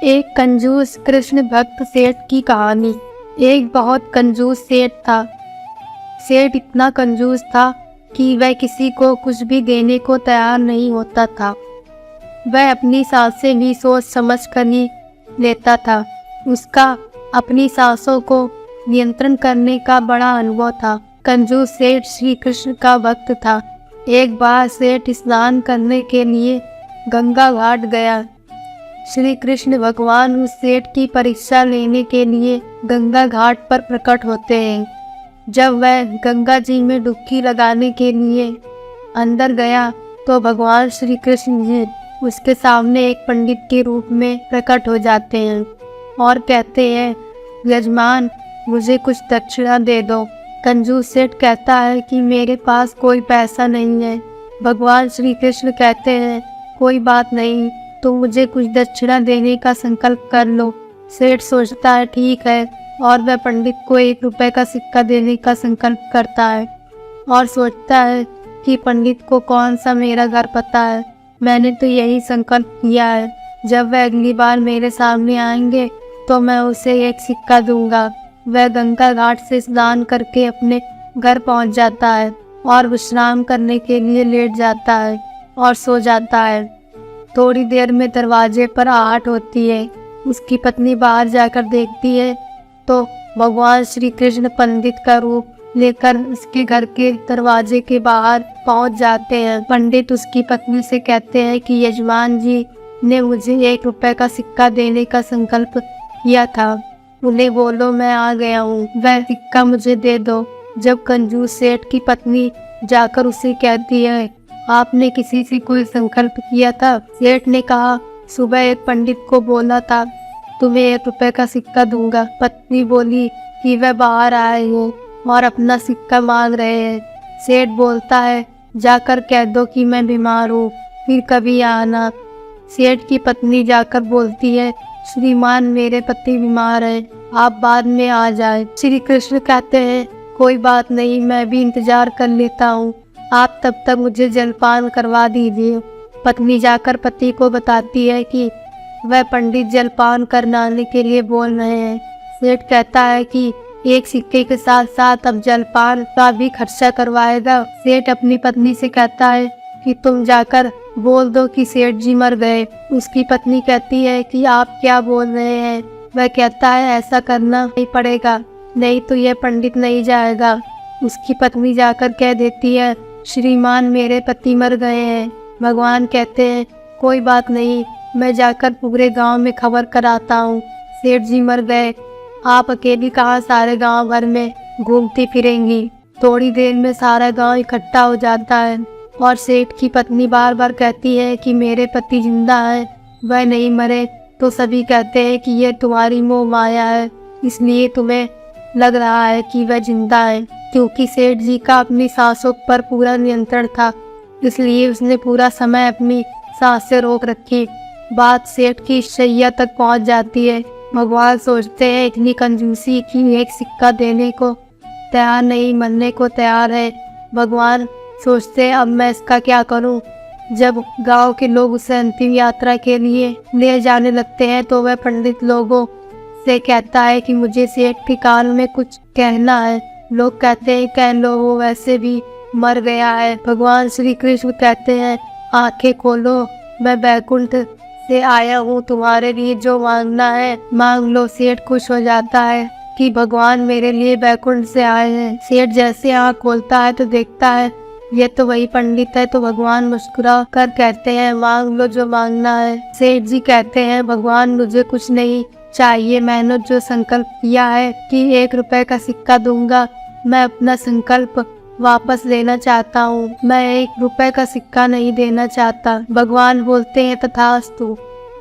एक कंजूस कृष्ण भक्त सेठ की कहानी। एक बहुत कंजूस सेठ था। सेठ इतना कंजूस था कि वह किसी को कुछ भी देने को तैयार नहीं होता था। वह अपनी सांसें भी सोच समझ कर ही लेता था। उसका अपनी सांसों को नियंत्रण करने का बड़ा अनुभव था। कंजूस सेठ श्री कृष्ण का भक्त था। एक बार सेठ स्नान करने के लिए गंगा घाट गया। श्री कृष्ण भगवान उस सेठ की परीक्षा लेने के लिए गंगा घाट पर प्रकट होते हैं। जब वह गंगा जी में डुबकी लगाने के लिए अंदर गया तो भगवान श्री कृष्ण जी उसके सामने एक पंडित के रूप में प्रकट हो जाते हैं और कहते हैं, यजमान मुझे कुछ दक्षिणा दे दो। कंजूस सेठ कहता है कि मेरे पास कोई पैसा नहीं है। भगवान श्री कृष्ण कहते हैं, कोई बात नहीं, तो मुझे कुछ दक्षिणा देने का संकल्प कर लो। सेठ सोचता है ठीक है, और वह पंडित को 1 रुपए का सिक्का देने का संकल्प करता है और सोचता है कि पंडित को कौन सा मेरा घर पता है, मैंने तो यही संकल्प किया है। जब वह अगली बार मेरे सामने आएंगे तो मैं उसे 1 सिक्का दूंगा। वह गंगा घाट से स्नान करके अपने घर पहुंच जाता है और विश्राम करने के लिए लेट जाता है और सो जाता है। थोड़ी देर में दरवाजे पर आहट होती है। उसकी पत्नी बाहर जाकर देखती है तो भगवान श्री कृष्ण पंडित का रूप लेकर उसके घर के दरवाजे के बाहर पहुंच जाते हैं। पंडित उसकी पत्नी से कहते हैं कि यजमान जी ने मुझे 1 रुपए का सिक्का देने का संकल्प किया था, उन्हें बोलो मैं आ गया हूँ, वह सिक्का मुझे दे दो। जब कंजूस सेठ की पत्नी जाकर उसे कहती है, आपने किसी से कोई संकल्प किया था? सेठ ने कहा, सुबह एक पंडित को बोला था तुम्हें 1 रुपए का सिक्का दूंगा। पत्नी बोली कि वह बाहर आए हैं और अपना सिक्का मांग रहे हैं। सेठ बोलता है, जाकर कह दो कि मैं बीमार हूँ, फिर कभी आना। सेठ की पत्नी जाकर बोलती है, श्रीमान मेरे पति बीमार है, आप बाद में आ जाए। श्री कृष्ण कहते हैं, कोई बात नहीं, मैं भी इंतजार कर लेता हूँ, आप तब तक मुझे जलपान करवा दीजिए। पत्नी जाकर पति को बताती है कि वह पंडित जलपान करवाने के लिए बोल रहे हैं। सेठ कहता है कि 1 सिक्के के साथ साथ अब जलपान का भी खर्चा करवाएगा। सेठ अपनी पत्नी से कहता है कि तुम जाकर बोल दो कि सेठ जी मर गए। उसकी पत्नी कहती है कि आप क्या बोल रहे हैं? वह कहता है, ऐसा करना नहीं पड़ेगा, नहीं तो यह पंडित नहीं जाएगा। उसकी पत्नी जाकर कह देती है, श्रीमान मेरे पति मर गए हैं। भगवान कहते हैं, कोई बात नहीं, मैं जाकर पूरे गांव में खबर कराता हूँ, सेठ जी मर गए। आप अकेली कहाँ सारे गांव भर में घूमती फिरेंगी। थोड़ी देर में सारा गांव इकट्ठा हो जाता है और सेठ की पत्नी बार बार कहती है कि मेरे पति जिंदा है, वह नहीं मरे। तो सभी कहते हैं कि यह तुम्हारी मोह माया है, इसलिए तुम्हें लग रहा है कि वह जिंदा है। क्योंकि सेठ जी का अपनी सांसों पर पूरा नियंत्रण था, इसलिए उसने पूरा समय अपनी सांसें रोक रखी। बात सेठ की शैया तक पहुंच जाती है। भगवान सोचते हैं, इतनी कंजूसी की 1 सिक्का देने को तैयार नहीं, मरने को तैयार है। भगवान सोचते हैं, अब मैं इसका क्या करूं? जब गांव के लोग उसे अंतिम यात्रा के लिए ले जाने लगते हैं तो वह पंडित लोगों से कहता है कि मुझे सेठ के कान में कुछ कहना है। लोग कहते हैं, कह लो, वो वैसे भी मर गया है। भगवान श्री कृष्ण कहते हैं, आंखें खोलो, मैं वैकुंठ से आया हूँ, तुम्हारे लिए जो मांगना है मांग लो। सेठ खुश हो जाता है कि भगवान मेरे लिए वैकुंठ से आए हैं। सेठ जैसे आँख खोलता है तो देखता है ये तो वही पंडित है। तो भगवान मुस्कुरा कर कहते हैं, मांग लो जो मांगना है। सेठ जी कहते हैं, भगवान मुझे कुछ नहीं चाहिए, मैंने जो संकल्प किया है कि 1 रुपए का सिक्का दूंगा, मैं अपना संकल्प वापस लेना चाहता हूँ, मैं 1 रुपए का सिक्का नहीं देना चाहता। भगवान बोलते हैं, तथास्तु।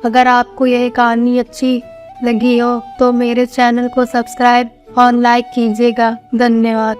अगर आपको यह कहानी अच्छी लगी हो तो मेरे चैनल को सब्सक्राइब और लाइक कीजिएगा। धन्यवाद।